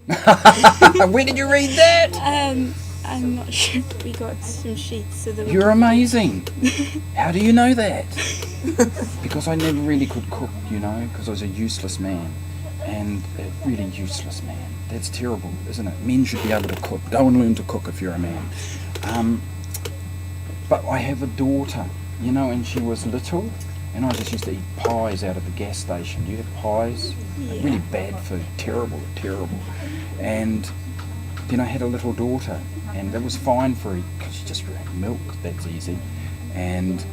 Where did you read that? I'm not sure. We got some sheets. So that You're amazing. How do you know that? Because I never really could cook, because I was a useless man. And a really useless man. That's terrible, isn't it? Men should be able to cook. Go and learn to cook if you're a man. But I have a daughter, and she was little, and I just used to eat pies out of the gas station. Do you have pies? Yeah. Really bad food. Terrible. And then I had a little daughter, and that was fine for her, because she just drank milk. That's easy. And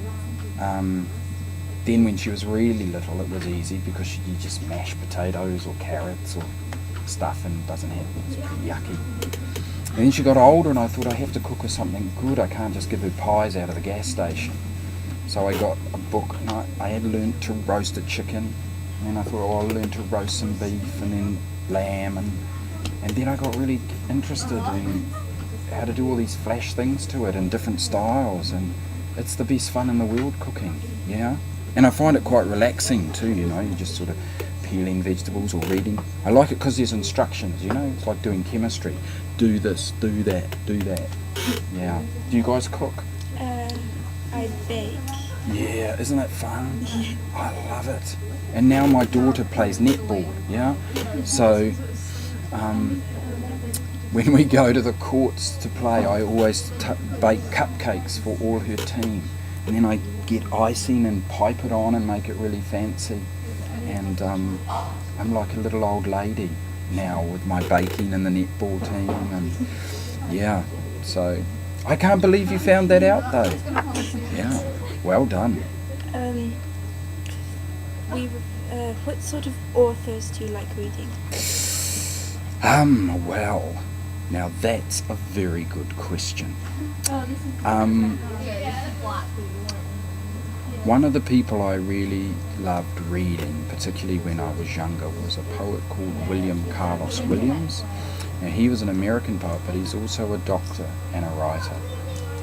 then when she was really little, it was easy, because you just mash potatoes or carrots or stuff, and it doesn't have, it's pretty yucky. And then she got older, and I thought, I have to cook her something good. I can't just give her pies out of the gas station. So I got a book, and I had learnt to roast a chicken, and then I thought, I'll learn to roast some beef, and then lamb, and then I got really interested in how to do all these flash things to it in different styles, and it's the best fun in the world, cooking, And I find it quite relaxing too, you're just sort of peeling vegetables or reading. I like it because there's instructions, it's like doing chemistry. Do this, do that, do that. Yeah. Do you guys cook? I bake. Yeah, isn't it fun? I love it. And now my daughter plays netball, So when we go to the courts to play, I always bake cupcakes for all her team. And then I get icing and pipe it on and make it really fancy. And I'm like a little old lady now with my baking and the netball team. And so I can't believe you found that out though. Yeah, well done. What sort of authors do you like reading? Well, now that's a very good question. One of the people I really loved reading, particularly when I was younger, was a poet called William Carlos Williams. Now, he was an American poet, but he's also a doctor and a writer.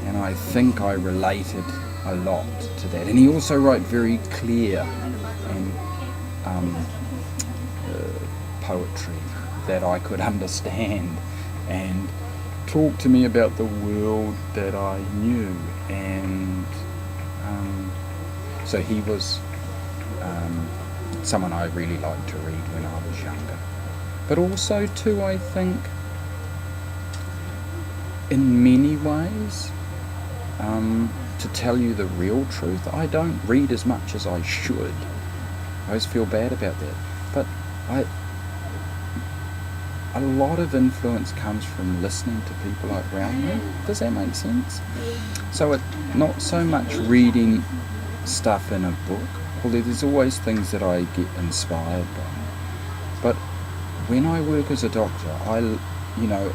And I think I related a lot to that. And he also wrote very clear and poetry that I could understand, and talk to me about the world that I knew. And so he was someone I really liked to read when I was younger. But also too, I think, in many ways, to tell you the real truth, I don't read as much as I should. I always feel bad about that. But a lot of influence comes from listening to people around me. Does that make sense? So it's not so much reading stuff in a book, although there's always things that I get inspired by. But when I work as a doctor,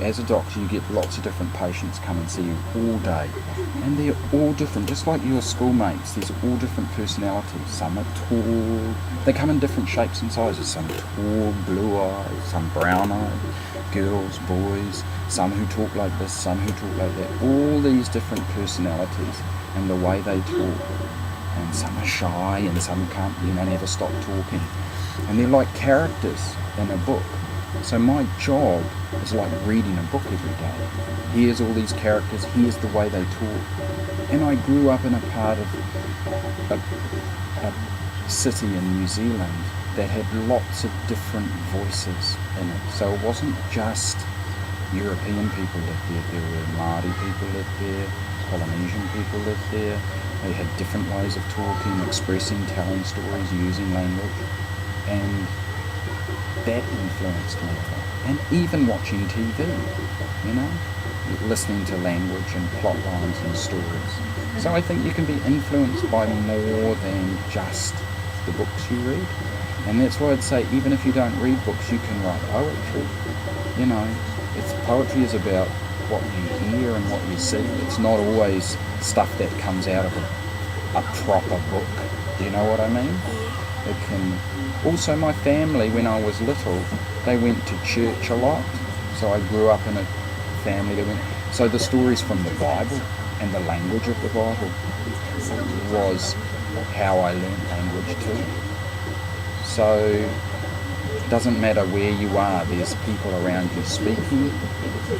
as a doctor you get lots of different patients come and see you all day, and they're all different, just like your schoolmates. There's all different personalities. Some are tall, they come in different shapes and sizes. Some tall, blue-eyed, some brown-eyed, girls, boys, some who talk like this, some who talk like that. All these different personalities and the way they talk. And some are shy, and some can't, never stop talking. And they're like characters in a book. So my job is like reading a book every day. Here's all these characters, here's the way they talk. And I grew up in a part of a city in New Zealand that had lots of different voices in it. So it wasn't just European people lived there. There were Māori people lived there, Polynesian people lived there. They had different ways of talking, expressing, telling stories, using language. And that influenced me. And even watching TV, listening to language and plot lines and stories. So I think you can be influenced by more than just the books you read. And that's why I'd say, even if you don't read books, you can write poetry. Poetry is about what you hear and what you see. It's not always stuff that comes out of a proper book. Do you know what I mean? It can. Also, my family, when I was little, they went to church a lot. So I grew up in a family that went. So the stories from the Bible and the language of the Bible was how I learned language too. So Doesn't matter where you are, there's people around you speaking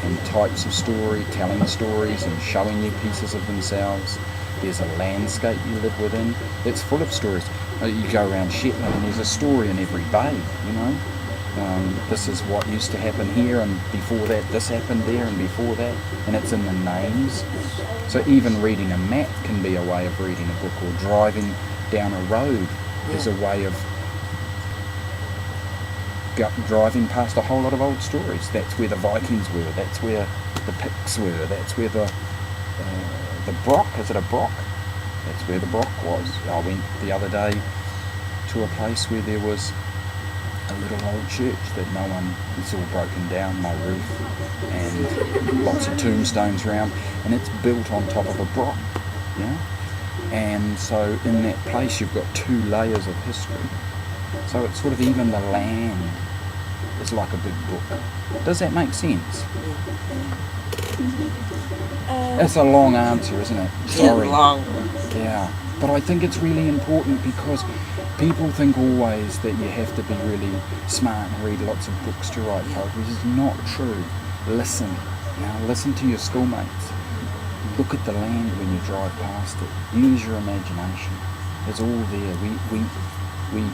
and types of story, telling stories and showing you pieces of themselves. There's a landscape you live within that's full of stories. You go around Shetland and there's a story in every bay, you know. This is what used to happen here, and before that this happened there, and before that, and it's in the names. So even reading a map can be a way of reading a book, or driving down a road is a way of driving past a whole lot of old stories. That's where the Vikings were, that's where the Picts were, that's where the Brock, is it a Brock? That's where the Brock was. I went the other day to a place where there was a little old church that no one, it's all broken down, no roof, and lots of tombstones around, and it's built on top of a Brock, yeah? And so in that place you've got 2 layers of history. So it's sort of, even the land is like a big book. Does that make sense? It's a long answer, isn't it? Sorry. Long. Yeah, but I think it's really important, because people think always that you have to be really smart and read lots of books to write poetry. This is not true. Listen. Listen to your schoolmates. Look at the land when you drive past it. Use your imagination. It's all there. We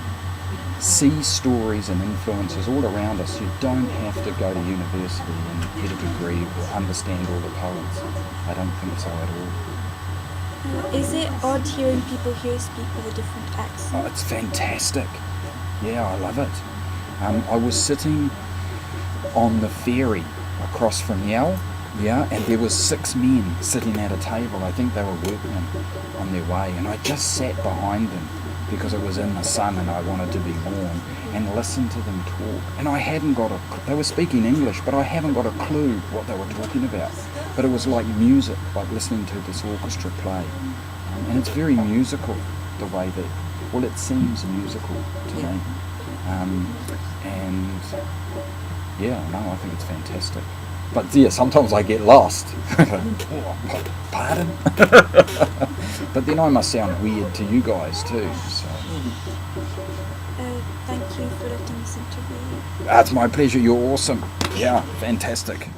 see stories and influences all around us. You don't have to go to university and get a degree or understand all the poets. I don't think so at all. Is it odd hearing people here speak with a different accent? Oh, it's fantastic. Yeah, I love it. I was sitting on the ferry across from Yell, and there was 6 men sitting at a table. I think they were workmen on their way, and I just sat behind them because it was in the sun and I wanted to be warm, and listened to them talk. And I hadn't got they were speaking English, but I haven't got a clue what they were talking about. But it was like music, like listening to this orchestra play. And it's very musical, the way that, well, it seems musical to me. And yeah, no, I think it's fantastic. But yeah, sometimes I get lost. Pardon? But then I must sound weird to you guys too. So. Thank you for letting us interview you. It's my pleasure. You're awesome. Yeah, fantastic.